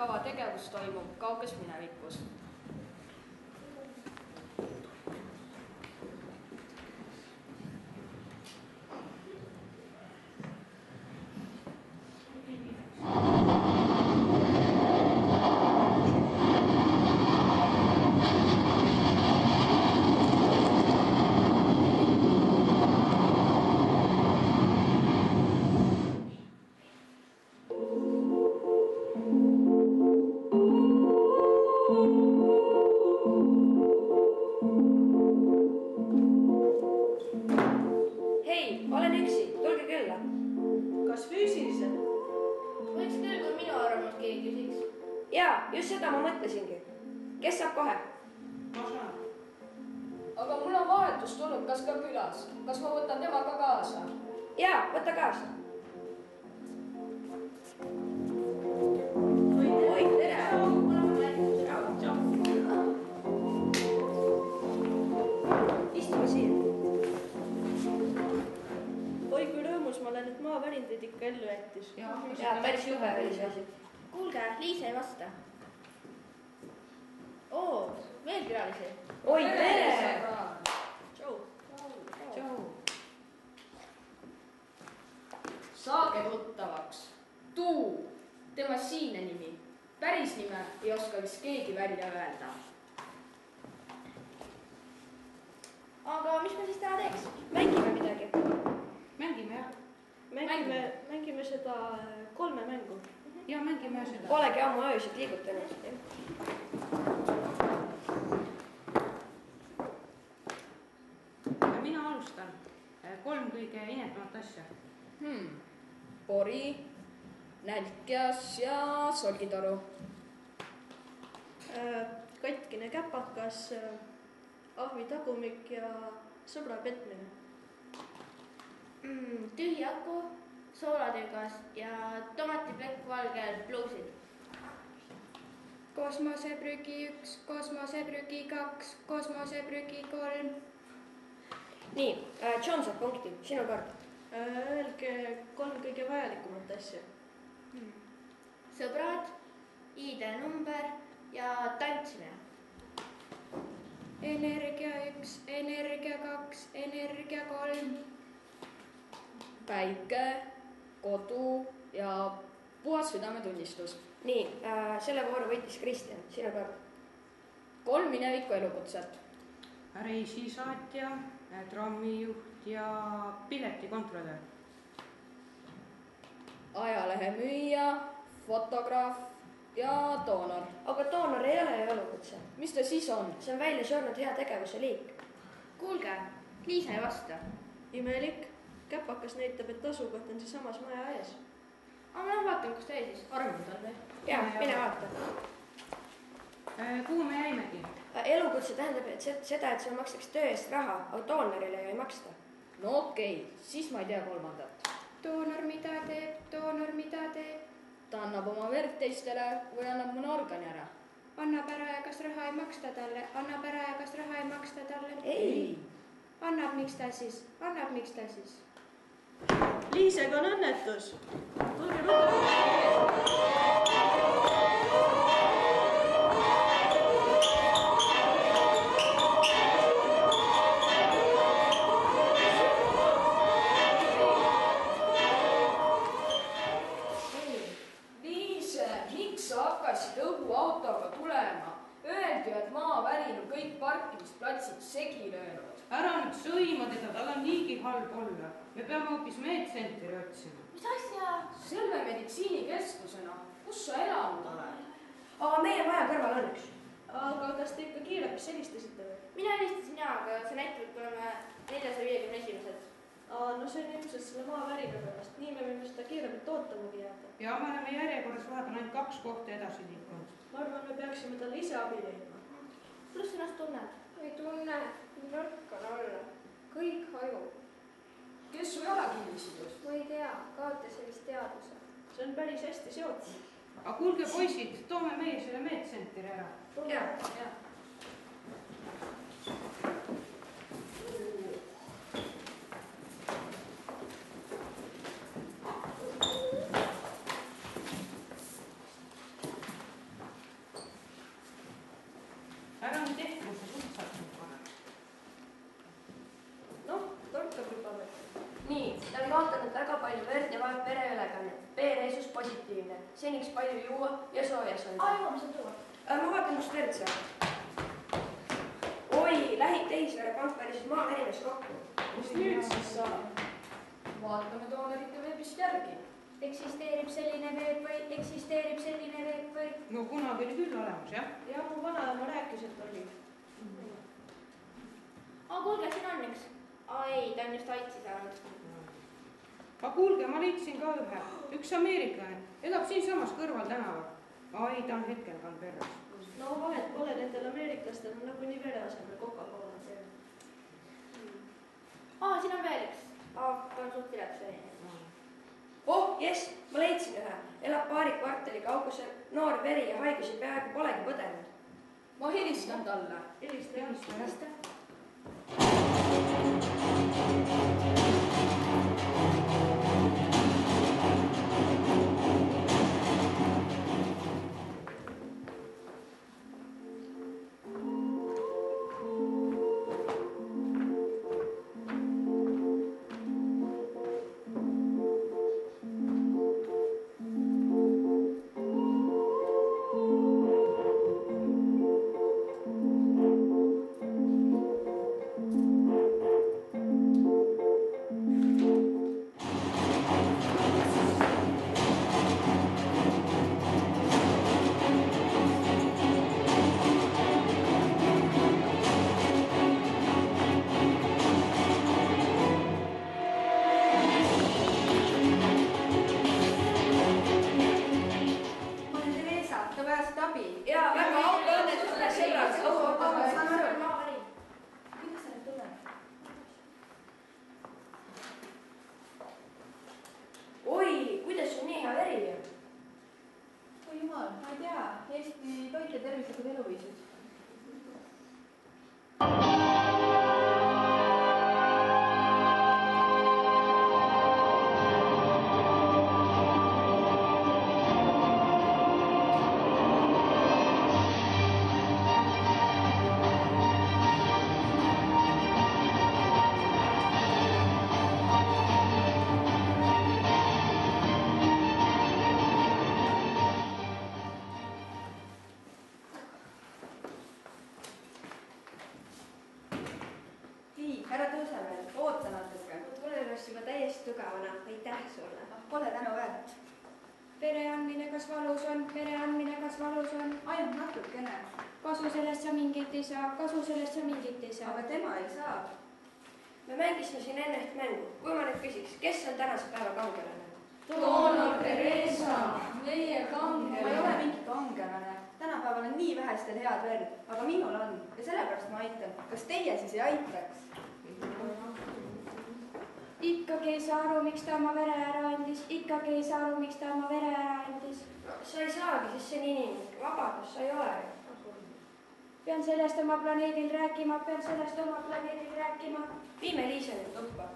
kava tegevus toimub kauges minevikus. Hei, olen üksi, tulge külla. Kas füüsiliselt? Võiks küll, kui minu arvamust keegi küsiks. Jaa, just seda ma mõtlesingi. Kes saab kohe? Ma saan. Aga mul on vahetus tulnud, kas ka külas. Kas ma võtan tema ka kaasa? Jaa, võta kaasa. Oi, tere! Istume siia. Oi, kui rõõmus ma olen, et maavärin teid ikka ellu jättis. Jaa, päris jube oli see asi. Kuulge, Liisa ei vasta. Oo, veel külalisi. Oi, tere! Tšau. Saage tuttavaks. Tuu, tema siinne nimi. Päris nime ei oska vist keegi välja öelda. Aga mis me siis täna teeks? Mängime midagi. Mängime, jah. Mängime seda 3 mängu. Ja mängime seda. Polegi ammu öösid liigutanud. Mina alustan. 3 kõige inetamat asja. Pori, nälkjas ja solgitoru. Katkine käpakas, ahvi tagumik ja sõbra petmine. Tühi aku, soolatügas ja tomatiplekk valgel bluusil. Kosmoseprügi 1, kosmoseprügi 2, kosmoseprügi 3. Nii, John saab punkti, sinu kord. Öelge 3 kõige vajalikumat asja. Sõbrad, ID-number ja tantsimine. Energia 1, energia 2, energia 3. Päike, kodu ja puhas südametunnistus. Nii, selle vooru võitis Kristjan, sinu kord. 3 mineviku elukutset. Reisisaatja, trammijuht ja piletikontrolör. Ajalehemüüja, fotograaf ja doonor. Aga doonor ei ole ju elukutse. Mis ta siis on? See on välja surnud hea tegevuse liik. Kuulge, Liisa ei vasta. Imelik, käpakas näitab, et asukoht on siis samas maja ees. Aga ma vaatan, kus ta ees siis. Armud on või? Jaa, mine vaata. Kuhu me jäimegi? Elukutse tähendab et seda, et sul makstakse töö eest raha, aga doonorile ju ei maksta. No okei, siis ma ei tea 3. Doonor mida teeb, doonor mida teeb. Ta annab oma verd teistele või annab mõne organi ära. Annab ära ja kas raha ei maksta talle, annab ära ja kas raha ei maksta talle. Ei. Annab, miks ta siis, annab, miks ta siis. Liisega on õnnetus. Tulge ruttu. Liise, miks sa hakkasid õhuautoga tulema? Öeldi, et maavärin on kõik parkimisplatsid segi löönud. Ära nüüd sõima teda, tal on niigi halb olla. Me peame hoopis meedtsentri otsima. Mis asja? Selve meditsiinikeskusena, kus sa elanud oled? Aga meie maja kõrval on üks. Aga kas te ikka kiirabis helistasite või? Mina helistasin jaa, aga see näitab, et oleme 451. No see on ilmselt selle maavärina pärast. Nii me võime seda kiirabit ootamagi jääda. Ja me oleme järjekorras vahepeal ainult 2 kohta edasi liikunud. Ma arvan, me peaksime talle ise abi leidma. Kuidas ennast tunned? Ei tunne, nõrk on olla. Kõik hajub. Kes su jala kinnisidus? Ma ei tea, kaotasin vist teaduse. See on päris hästi seotud. Aga kuulge poisid, toome meie selle meedtsentri ära. Jaa. minna, seniks palju juua ja soojas olla. Aivo, mis on tuua? Ma vaatan just verd seal. Oi, lähib tehisvere pank päris maaverinas kokku. mis nüüd siis saab? vaatame doonorite veebist järgi. eksisteerib selline veeb või? no kunagi oli küll olemas, jah? ja mu vanaema rääkis, et oli. Kuulge, siin on üks. Ai, ta on just aitsi saanud. aga kuulge, ma leidsin ka ühe. üks ameeriklane, elab siinsamas kõrval tänaval. ai, ta on hetkel ka perres. no vahet pole, nendel ameeriklastel on nagunii vere asemel Coca-Cola. Siin on veel üks. Ta on suht vilets selline. Oh, jess, ma leidsin ühe. Elab paari kvartali kaugusel, noor veri ja haigusi peaaegu polegi põdenud. ma helistan talle. Helista. Eesti toit ja tervislikud eluviisid. Härra Tõusemäel, oota natuke. Mul ennast juba täiesti tugevana, aitäh sulle. Pole tänu väärt. Pere andmine, kas valus on, pere andmine, kas valus on. Ainult natukene. Kasu sellest sa mingit ei saa, kasu sellest sa mingit ei saa. Aga tema ei saa. Me mängisime siin enne üht mängu. Kui ma nüüd küsiks, kes on tänase päeva kangelane? Doonor Theresa, meie kangelane. Ma ei ole mingi kangelane. Tänapäeval on nii vähestel head verd, aga minul on ja sellepärast ma aitan. Kas teie siis ei aitaks? Ikkagi ei saa aru, miks ta oma vere ära andis. Ikkagi ei saa aru, miks ta oma vere ära andis. No, sa ei saagi, sest see on inimlik. Vabadus sa ei ole. Pean sellest oma planeedil rääkima, pean sellest oma planeedil rääkima. Viime Liisa nüüd tuppa.